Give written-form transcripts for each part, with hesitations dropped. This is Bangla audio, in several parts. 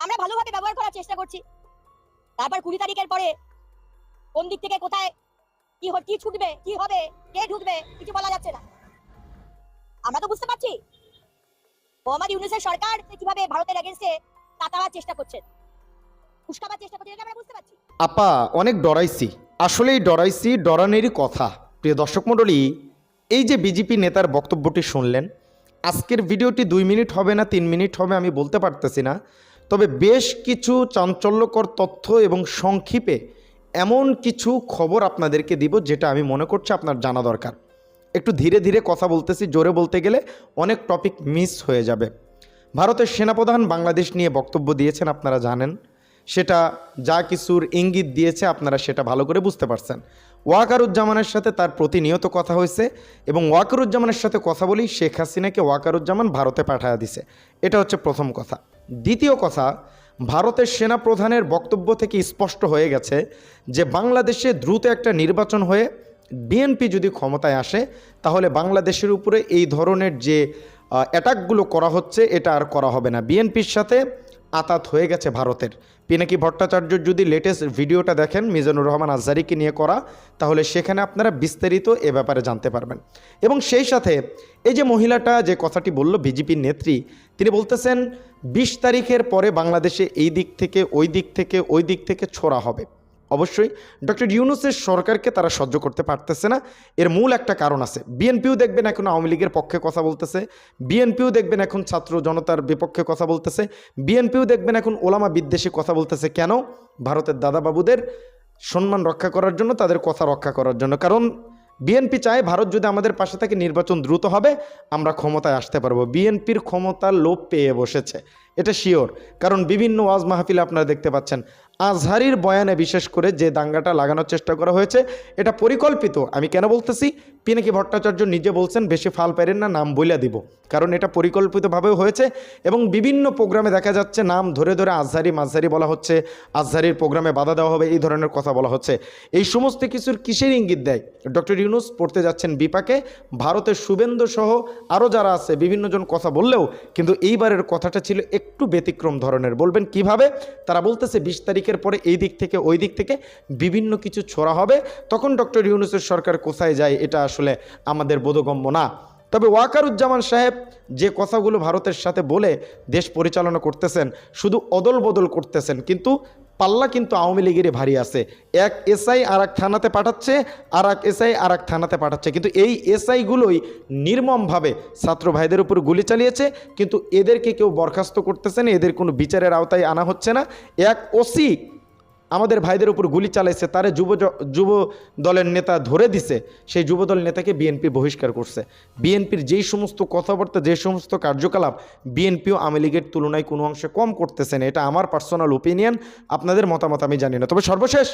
আমরা ভালোভাবে ব্যবহার করার চেষ্টা করছি। তারপর 20 তারিখের পরে কোন দিক থেকে কোথায় কি ছুটবে, কি হবে, কে ঢুকবে, কিছু বলা যাচ্ছে না। আমরা তো বুঝতে পারছি মোহাম্মদ ইউনূসের সরকার কিভাবে ভারতের এগেইনস্টে তাতাবার চেষ্টা করছে, উস্কাবার চেষ্টা করছে, এটা আমরা বুঝতে পারছি। আপা অনেক ডরাইছি, আসলেই ডরাইছি, ডরানেরই কথা। প্রিয় দর্শক মণ্ডলী, এই যে বিজেপি নেতার বক্তব্যটি শুনলেন, আজকের ভিডিওটি 2 মিনিট হবে না 3 মিনিট হবে আমি বলতে পারতেছি না, তবে বেশ কিছু চাঞ্চল্যকর তথ্য এবং সংক্ষেপে এমন কিছু খবর আপনাদেরকে দিব যেটা আমি মনে করছি আপনার জানা দরকার। একটু ধীরে ধীরে কথা বলতেছি, জোরে বলতে গেলে অনেক টপিক মিস হয়ে যাবে। ভারতের সেনাপ্রধান বাংলাদেশ নিয়ে বক্তব্য দিয়েছেন, আপনারা জানেন। সেটা যা কিছুর ইঙ্গিত দিয়েছে আপনারা সেটা ভালো করে বুঝতে পারছেন। ওয়াকারুজ্জামানের সাথে তার প্রতিনিয়ত কথা হয়েছে এবং ওয়াকারুজ্জামানের সাথে কথা বলেই শেখ হাসিনাকে ওয়াকারুজ্জামান ভারতে পাঠায়া দিছে। এটা হচ্ছে প্রথম কথা। দ্বিতীয় কথা, ভারতের সেনাপ্রধানের বক্তব্য থেকে স্পষ্ট হয়ে গেছে যে বাংলাদেশে দ্রুত একটা নির্বাচন হয়ে বিএনপি যদি ক্ষমতায় আসে তাহলে বাংলাদেশের উপরে এই ধরনের যে অ্যাটাকগুলো করা হচ্ছে এটা আর করা হবে না। বিএনপির সাথে আতাত হয়ে গেছে ভারতের। পিনাকি ভট্টাচার্যর যদি লেটেস্ট ভিডিওটা দেখেন মিজানুর রহমান আজহারিকে নিয়ে করা, তাহলে সেখানে আপনারা বিস্তারিত এ ব্যাপারে জানতে পারবেন। এবং সেই সাথে এই যে মহিলাটা যে কথাটি বলল, বিজেপির নেত্রী, তিনি বলতেছেন 20 তারিখের পরে বাংলাদেশে এই দিক থেকে ওই দিক থেকে ওই দিক থেকে ছোড়া হবে। অবশ্যই ডক্টর ইউনূসের সরকারকে তারা সহ্য করতে পারতেছে না। এর মূল একটা কারণ আছে। বিএনপিও দেখবেন এখন আওয়ামী লীগের পক্ষে কথা বলতেছে, বিএনপিও দেখবেন এখন ছাত্র জনতার বিপক্ষে কথা বলতেছে, বিএনপিও দেখবেন এখন ওলামা বিদ্বেষী কথা বলতেছে। কেন? ভারতের দাদাবাবুদের সম্মান রক্ষা করার জন্য, তাদের কথা রক্ষা করার জন্য। কারণ বিএনপি চায় ভারত যদি আমাদের পাশে থাকে নির্বাচন দ্রুত হবে, আমরা ক্ষমতায় আসতে পারবো। বিএনপির ক্ষমতার লোভ পেয়ে বসেছে, এটা শিওর। কারণ বিভিন্ন ওয়াজ মাহফিলে আপনারা দেখতে পাচ্ছেন আজহারির বয়ানে বিশেষ করে যে দাঙ্গাটা লাগানোর চেষ্টা করা হয়েছে এটা পরিকল্পিত। আমি কেন বলতেছি? পিনাকি ভট্টাচার্য নিজে বলছেন বেশি ফাল পেরেন না, নাম বইলা দিব, কারণ এটা পরিকল্পিতভাবেও হয়েছে। এবং বিভিন্ন প্রোগ্রামে দেখা যাচ্ছে নাম ধরে ধরে আজহারি মাঝহারি বলা হচ্ছে, আজহারির প্রোগ্রামে বাধা দেওয়া হবে, এই ধরনের কথা বলা হচ্ছে। এই সমস্ত কিছুর কিসের ইঙ্গিত দেয়? ডক্টর ইউনূস পড়তে যাচ্ছেন বিপাকে, ভারতের শুভেন্দু সহ আরও যারা আছে বিভিন্নজন কথা বললেও কিন্তু এইবারের কথাটা ছিল একটু ব্যতিক্রম ধরনের। বলবেন কিভাবে? তারা বলতেছে 20 তারিখের পরে এই দিক থেকে ওই দিক থেকে বিভিন্ন কিছু ছোড়া হবে। তখন ডক্টর ইউনূসের সরকার কোথায় যায় এটা আসলে আমাদের বোধগম্য না। তবে ওয়াকারুজ্জামান সাহেব যে কথাগুলো ভারতের সাথে বলে দেশ পরিচালনা করতেছেন, শুধু অদল বদল করতেছেন, কিন্তু পাল্লা কিন্তু আওয়ামী লীগেরই ভারী আছে। এক এসআই আর এক থানাতে পাঠাচ্ছে, আর এক এসআই আর এক থানাতে পাঠাচ্ছে, কিন্তু এই এসআইগুলোই নির্মমভাবে ছাত্র ভাইদের উপর গুলি চালিয়েছে, কিন্তু এদেরকে কেউ বরখাস্ত করতেছে না, এদের কোনো বিচারের আওতায় আনা হচ্ছে না। এক ওসি আমাদের ভাইদের উপর গুলি চালাইছে, তারে যুব দলের নেতা ধরে দিছে, সেই যুবদল নেতাকে বিএনপি বহিষ্কার করছে। বিএনপির যেই সমস্ত কথাবার্তা, যে সমস্ত কার্যকলাপ বিএনপিও আওয়ামী লীগের তুলনায় কোনো অংশে কম করতেছে না। এটা আমার পার্সোনাল ওপিনিয়ন, আপনাদের মতামত আমি জানি না। তবে সর্বশেষ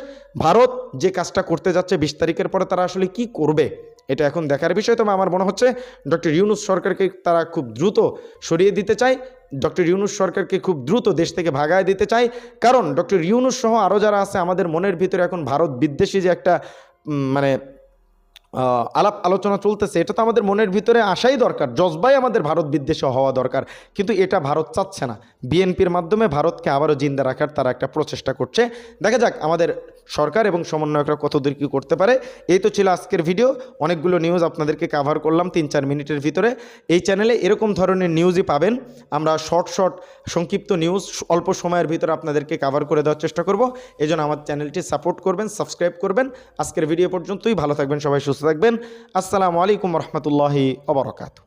ভারত যে কাজটা করতে যাচ্ছে 20 তারিখের পরে তারা আসলে কি করবে এটা এখন দেখার বিষয়। তবে আমার মনে হচ্ছে ডক্টর ইউনূস সরকারকে তারা খুব দ্রুত সরিয়ে দিতে চায়, ডক্টর ইউনূস সরকারকে খুব দ্রুত দেশ থেকে ভাগায় দিতে চায়। কারণ ডক্টর ইউনূস সহ আরও যারা আছে আমাদের মনের ভিতরে এখন ভারত বিদ্বেষী যে একটা মানে আলাপ আলোচনা চলতেছে, এটা তো আমাদের মনের ভিতরে আসাই দরকার, জজবাই আমাদের ভারত বিদ্বেষী হওয়া দরকার। কিন্তু এটা ভারত চাচ্ছে না। বিএনপির মাধ্যমে ভারতকে আবারও জিন্দা রাখার তারা একটা প্রচেষ্টা করছে। দেখা যাক আমাদের সরকার এবং সমন্বয়করা কতদূর কী করতে পারে। এই তো ছিল আজকের ভিডিও। অনেকগুলো নিউজ আপনাদেরকে কাভার করলাম 3-4 মিনিটের ভিতরে। এই চ্যানেলে এরকম ধরনের নিউজই পাবেন। আমরা শর্ট সংক্ষিপ্ত নিউজ অল্প সময়ের ভিতরে আপনাদেরকে কাভার করে দেওয়ার চেষ্টা করব। এই জন্য আমার চ্যানেলটি সাপোর্ট করবেন, সাবস্ক্রাইব করবেন। আজকের ভিডিও পর্যন্তই। ভালো থাকবেন সবাই, সুস্থ থাকবেন। আসসালামু আলাইকুম রহমতুল্লাহি ওয়া বারাকাতুহু।